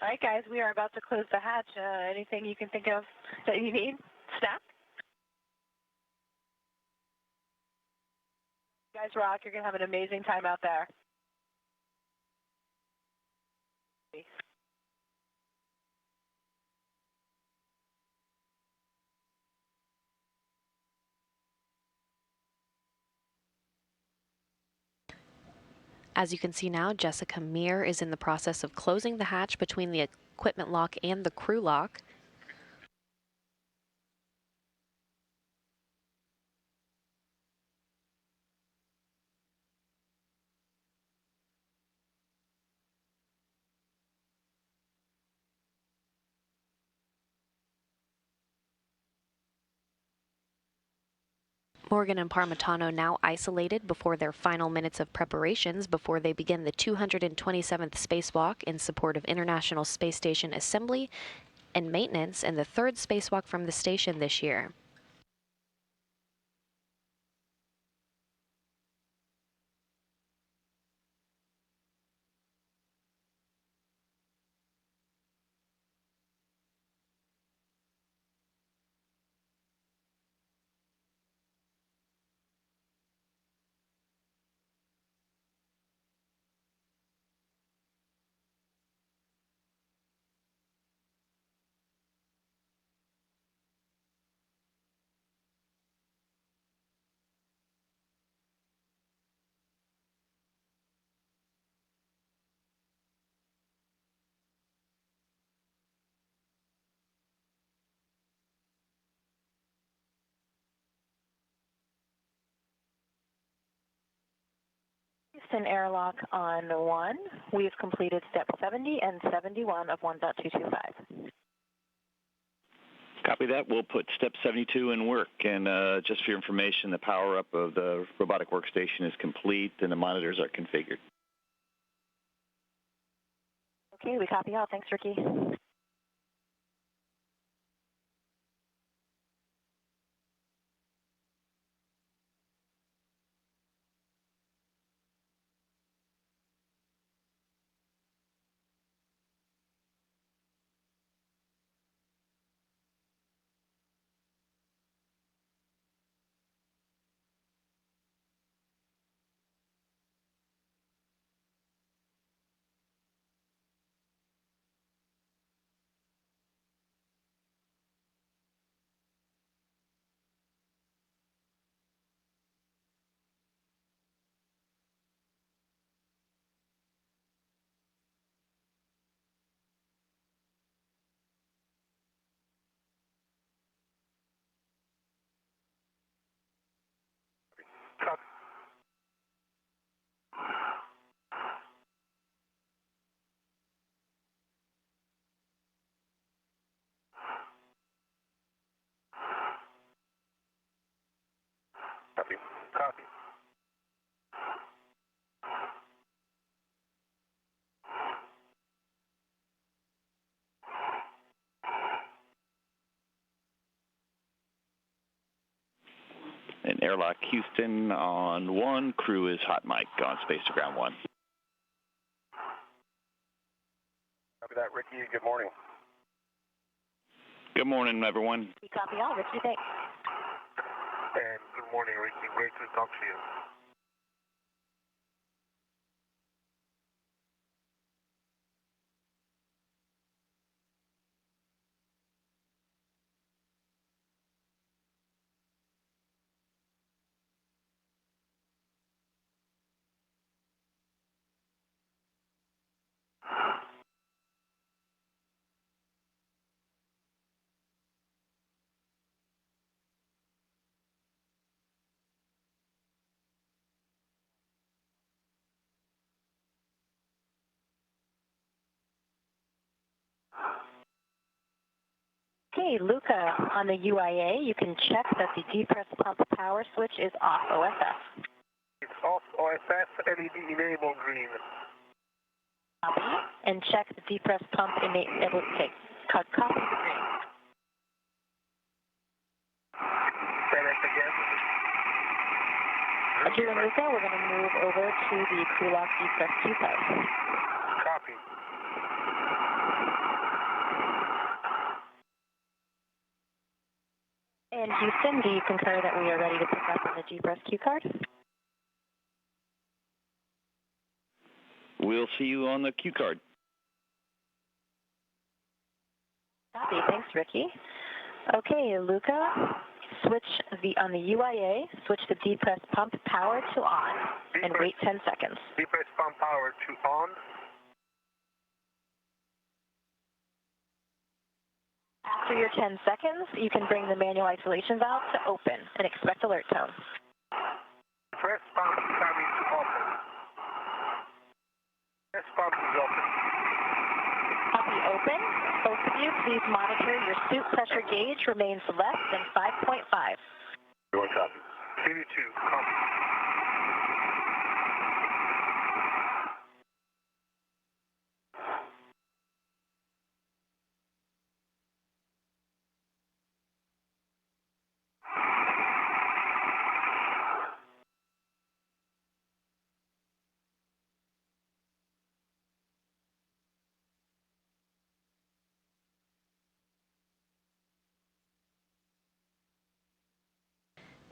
All right, guys, we are about to close the hatch. Anything you can think of that you need? Staff? You guys rock. You're going to have an amazing time out there. As you can see now, Jessica Meir is in the process of closing the hatch between the equipment lock and the crew lock. Morgan and Parmitano now isolated before their final minutes of preparations before they begin the 227th spacewalk in support of International Space Station assembly and maintenance, and the third spacewalk from the station this year. Houston airlock on 1. We've completed step 70 and 71 of 1.225. Copy that. We'll put step 72 in work. And just for your information, the power up of the robotic workstation is complete and the monitors are configured. Okay, we copy all. Thanks, Ricky. Copy. Copy. And airlock Houston on 1. Crew is hot mic on space to ground 1. Copy that, Ricky. Good morning. Good morning, everyone. We copy all. Ricky, thanks. And good morning, Ricky. Great to talk to you. Okay, Luca, on the UIA, you can check that the depress pump power switch is off OSS. It's off OSS, LED enable green. Copy, and check the depress pump enable, okay, copy the green. Say that again. Roger, Luca, we're going to move over to the crew lock depress 2 post. Copy. in Houston, do you concur that we are ready to pick up on the G-Press cue card? We'll see you on the cue card. Copy. Thanks, Ricky. Okay, Luca, on the UIA, switch the depress pump power to on and wait 10 seconds. Depress pump power to on. After your 10 seconds, you can bring the manual isolation valve to open and expect alert tone. Press pump coming to open. Press pump is open. Copy open. Both of you, please monitor your suit pressure gauge remains less than 5.5. Everyone copy. CV2, copy.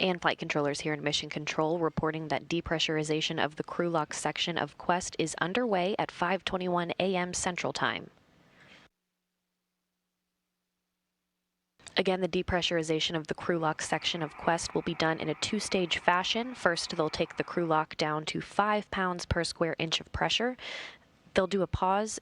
And flight controllers here in Mission Control reporting that depressurization of the crew lock section of Quest is underway at 5:21 a.m. Central Time. Again, the depressurization of the crew lock section of Quest will be done in a two-stage fashion. First, they'll take the crew lock down to 5 pounds per square inch of pressure. They'll do a pause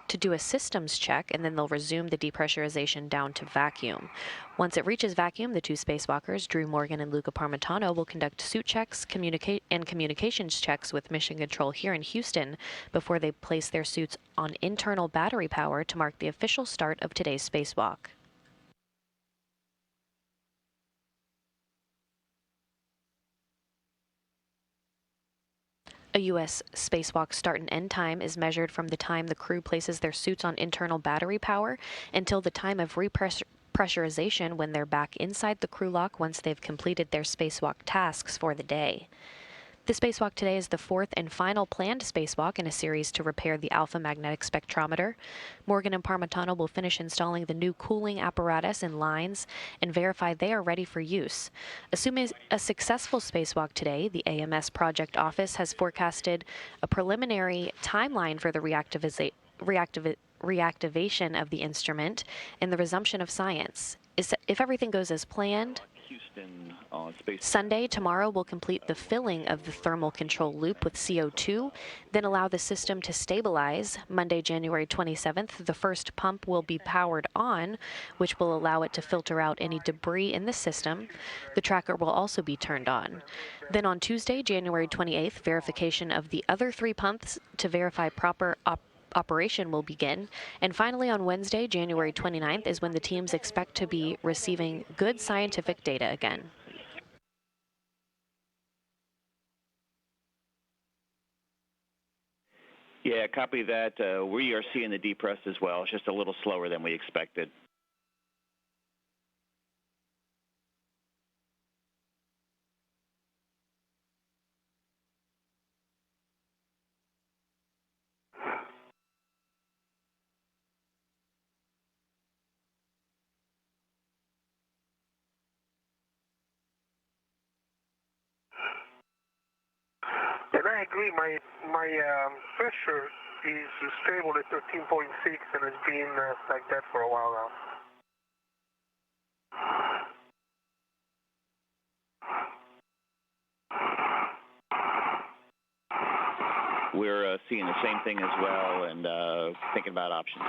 to do a systems check, and then they'll resume the depressurization down to vacuum. Once it reaches vacuum, the two spacewalkers, Drew Morgan and Luca Parmitano, will conduct suit checks, communications checks with Mission Control here in Houston before they place their suits on internal battery power to mark the official start of today's spacewalk. A U.S. spacewalk start and end time is measured from the time the crew places their suits on internal battery power until the time of repressurization when they're back inside the crew lock once they've completed their spacewalk tasks for the day. The spacewalk today is the fourth and final planned spacewalk in a series to repair the Alpha Magnetic Spectrometer. Morgan and Parmitano will finish installing the new cooling apparatus and lines and verify they are ready for use. Assuming a successful spacewalk today, the AMS Project Office has forecasted a preliminary timeline for the reactivation of the instrument and the resumption of science. If everything goes as planned, Sunday, tomorrow, will complete the filling of the thermal control loop with CO2, then allow the system to stabilize. Monday, January 27th, the first pump will be powered on, which will allow it to filter out any debris in the system. The tracker will also be turned on. Then on Tuesday, January 28th, verification of the other 3 pumps to verify proper operation will begin. And finally, on Wednesday, January 29th, is when the teams expect to be receiving good scientific data again. Yeah, copy that. We are seeing the depress as well. It's just a little slower than we expected. And I agree, my pressure is stable at 13.6 and it's been like that for a while now. We're seeing the same thing as well and thinking about options.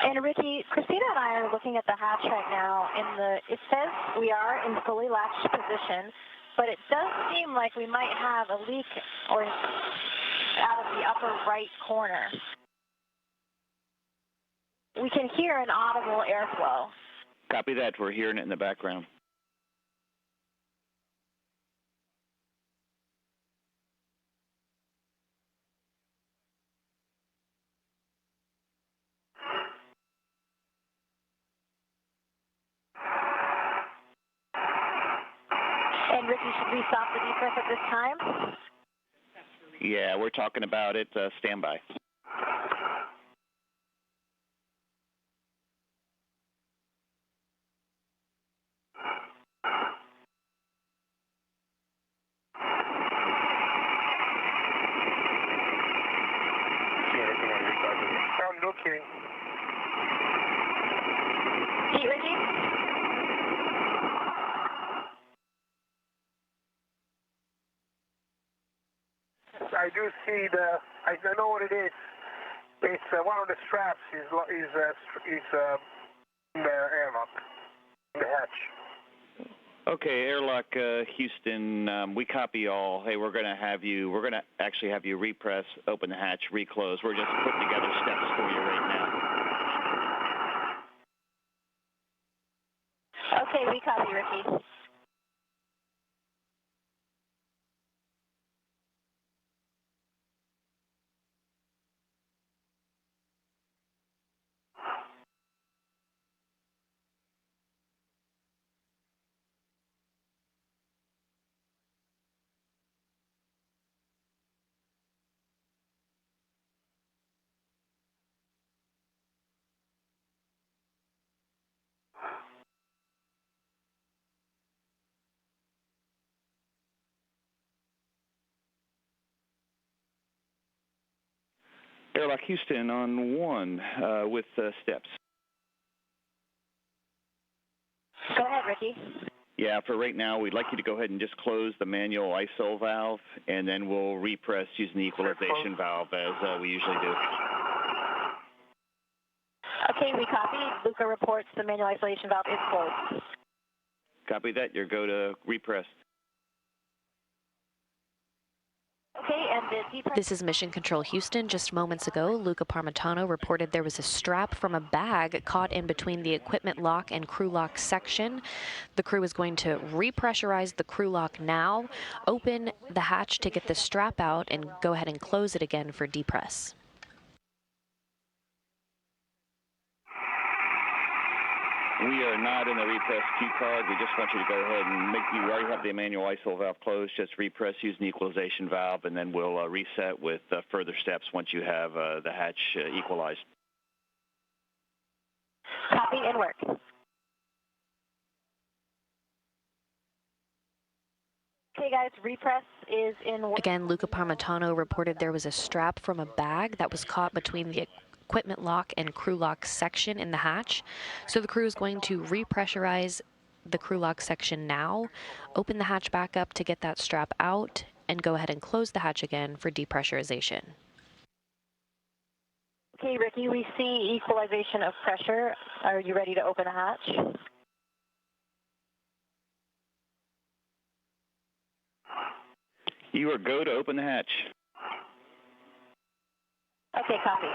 And Ricky, Christina and I are looking at the hatch right now. It says we are in fully latched position, but it does seem like we might have a leak or out of the upper right corner. We can hear an audible airflow. Copy that. We're hearing it in the background. And Ricky, should we stop the depress at this time? Yeah, we're talking about it. Stand by. looking. Pete, Ricky? I do see I know what it is. It's one of the straps is in the airlock, in the hatch. Okay, airlock, Houston, we copy all. Hey, we're going to actually have you repress, open the hatch, reclose. We're just putting together steps for you right now. Okay, we copy, Ricky. Airlock Houston on 1 with steps. Go ahead, Ricky. Yeah, for right now, we'd like you to go ahead and just close the manual ISO valve, and then we'll repress using the equalization valve as we usually do. Okay, we copy. Luca reports the manual isolation valve is closed. Copy that. You're go to repress. Okay, and the depress. This is Mission Control Houston. Just moments ago, Luca Parmitano reported there was a strap from a bag caught in between the equipment lock and crew lock section. The crew is going to repressurize the crew lock now, open the hatch to get the strap out, and go ahead and close it again for depress. We are not in the repress cue card. We just want you to go ahead and you already have the manual ISO valve closed. Just repress using the equalization valve, and then we'll reset with further steps once you have the hatch equalized. Copy and work. Okay, guys, repress is in work. Again, Luca Parmitano reported there was a strap from a bag that was caught between the equipment lock and crew lock section in the hatch. So the crew is going to repressurize the crew lock section now, open the hatch back up to get that strap out, and go ahead and close the hatch again for depressurization. Okay, Ricky, we see equalization of pressure. Are you ready to open the hatch? You are go to open the hatch. Okay, copy.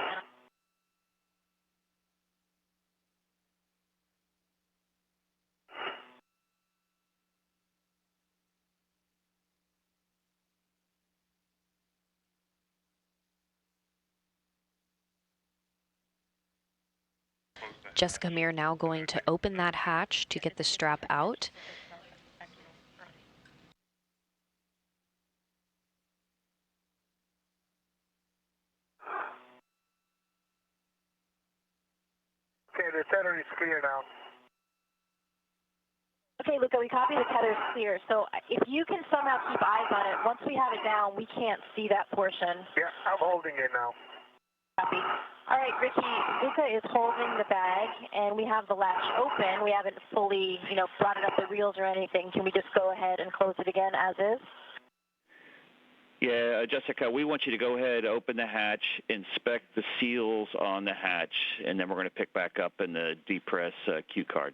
Jessica Meir now going to open that hatch to get the strap out. Okay, the tether is clear now. Okay, Luca, we copy. The tether is clear. So if you can somehow keep eyes on it, once we have it down, we can't see that portion. Yeah, I'm holding it now. Copy. All right, Ricky, Luca is holding the bag, and we have the latch open. We haven't fully, brought it up the reels or anything. Can we just go ahead and close it again as is? Yeah, Jessica, we want you to go ahead, open the hatch, inspect the seals on the hatch, and then we're going to pick back up in the depress cue card.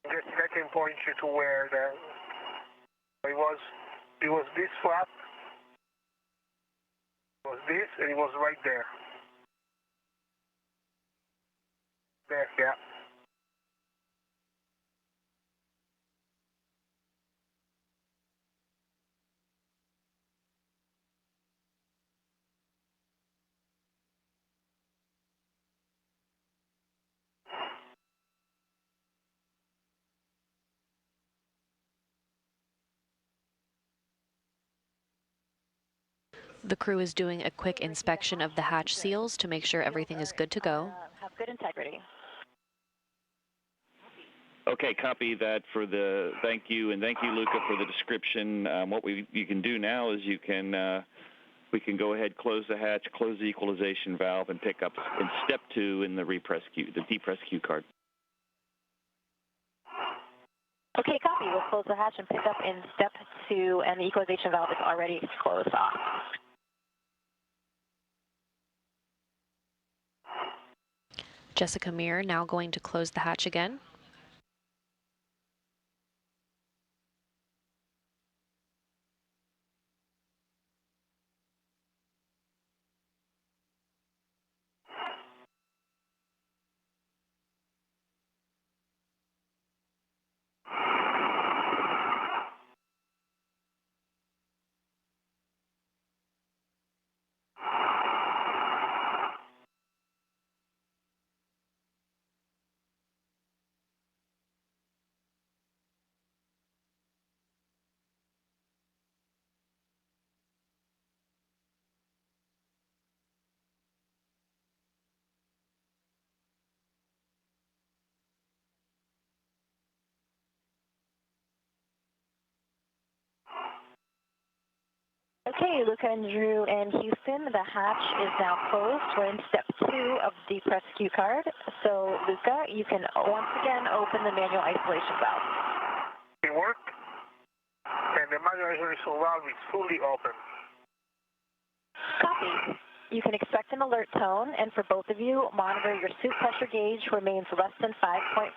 Jessica, I can point you to where it was this flap, it was this, and it was right there. There, yeah. The crew is doing a quick inspection of the hatch seals to make sure everything is good to go. Have good integrity. Okay, copy that for the thank you, and thank you, Luca, for the description. What you can do now is we can go ahead, close the hatch, close the equalization valve, and pick up in step 2 in the depress cue card. Okay, copy. We'll close the hatch and pick up in step 2, and the equalization valve is already closed off. Jessica Meir now going to close the hatch again. Okay, Luca and Drew and Houston, the hatch is now closed. We're in step 2 of the depress cue card. So, Luca, you can once again open the manual isolation valve. It worked, and the manual isolation valve is fully open. Copy. You can expect an alert tone, and for both of you, monitor your suit pressure gauge remains less than 5.5.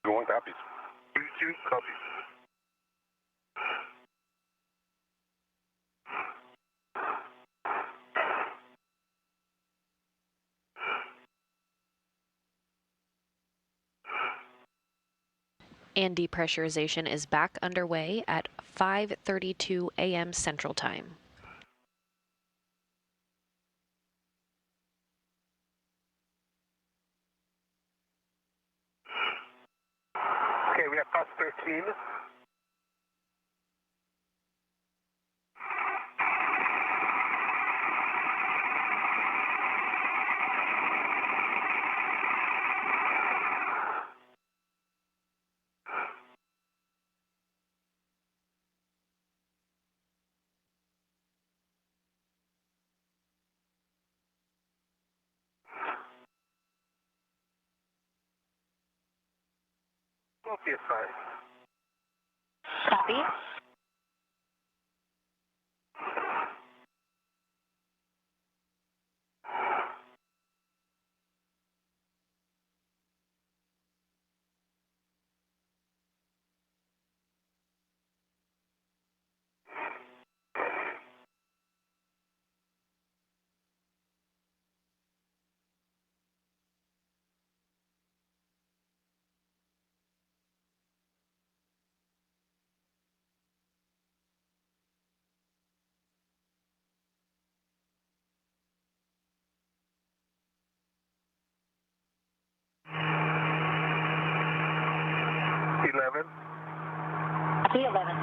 Going copies. Copy. And depressurization is back underway at 5:32 a.m. Central Time. Okay, we are past 13. PSI. Copy. P11.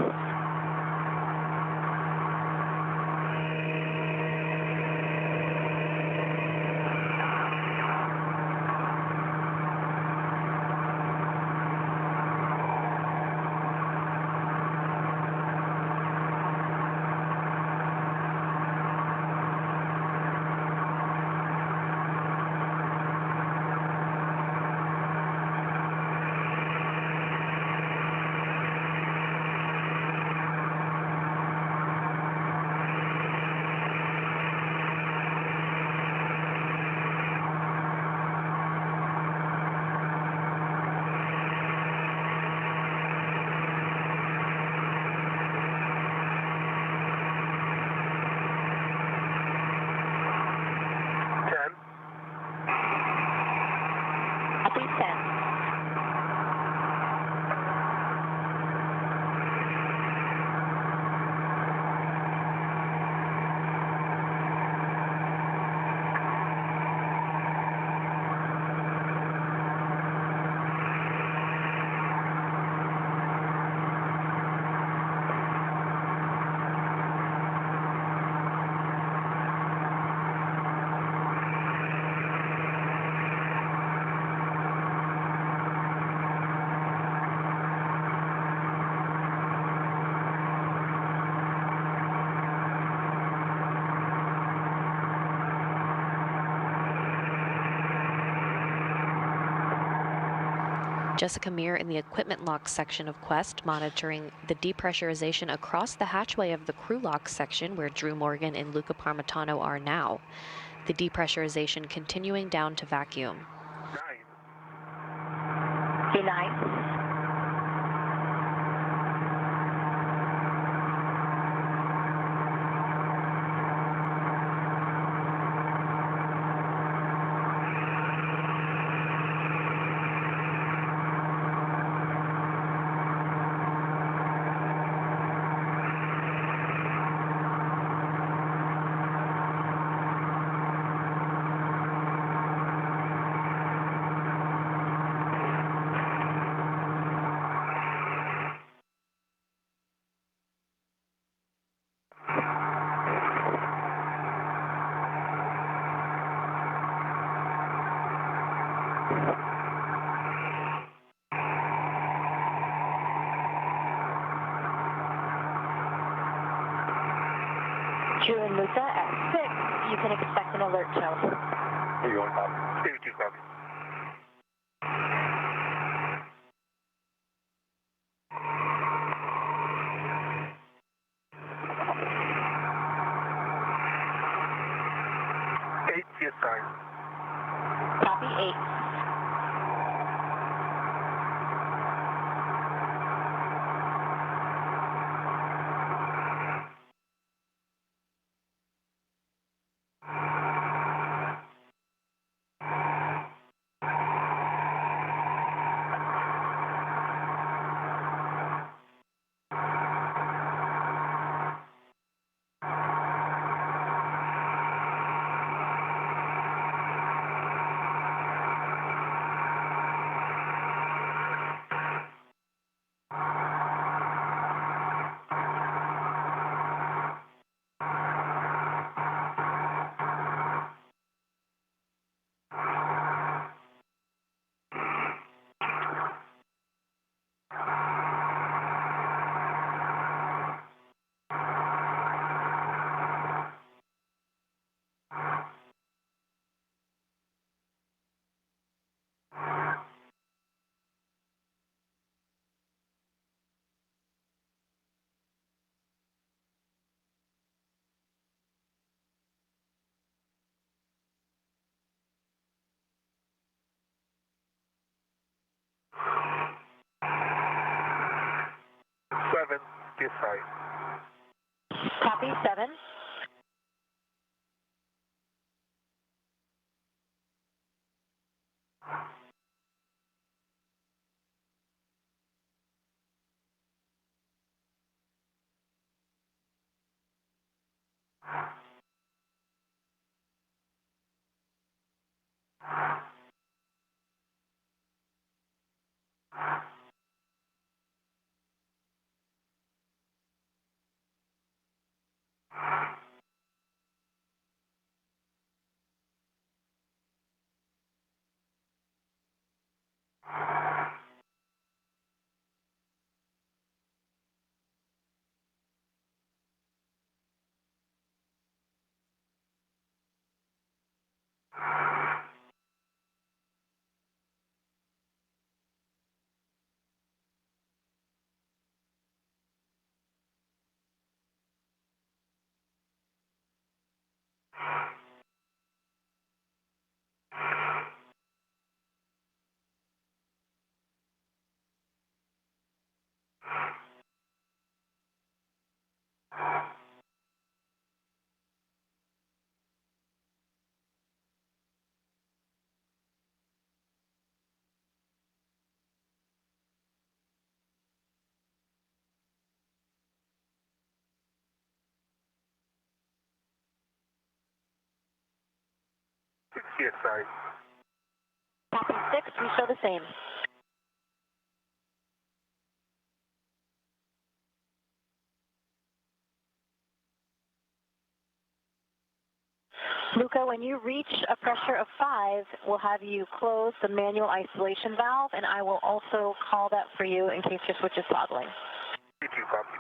Jessica Meir in the equipment lock section of Quest, monitoring the depressurization across the hatchway of the crew lock section where Drew Morgan and Luca Parmitano are now. The depressurization continuing down to vacuum. V9. Drew and Luca at 6, you can expect an alert tone. Are you on top? 2 copy. Copy 8. Copy 7. CSI. Copy 6, we show the same. Luca, when you reach a pressure of 5, we'll have you close the manual isolation valve, and I will also call that for you in case your switch is toggling. Copy.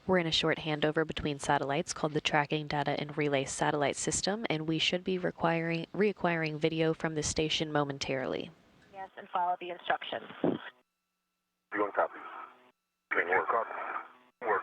We're in a short handover between satellites called the Tracking Data and Relay Satellite System, and we should be reacquiring video from the station momentarily. Yes, and follow the instructions. You on copy? Can work. Work.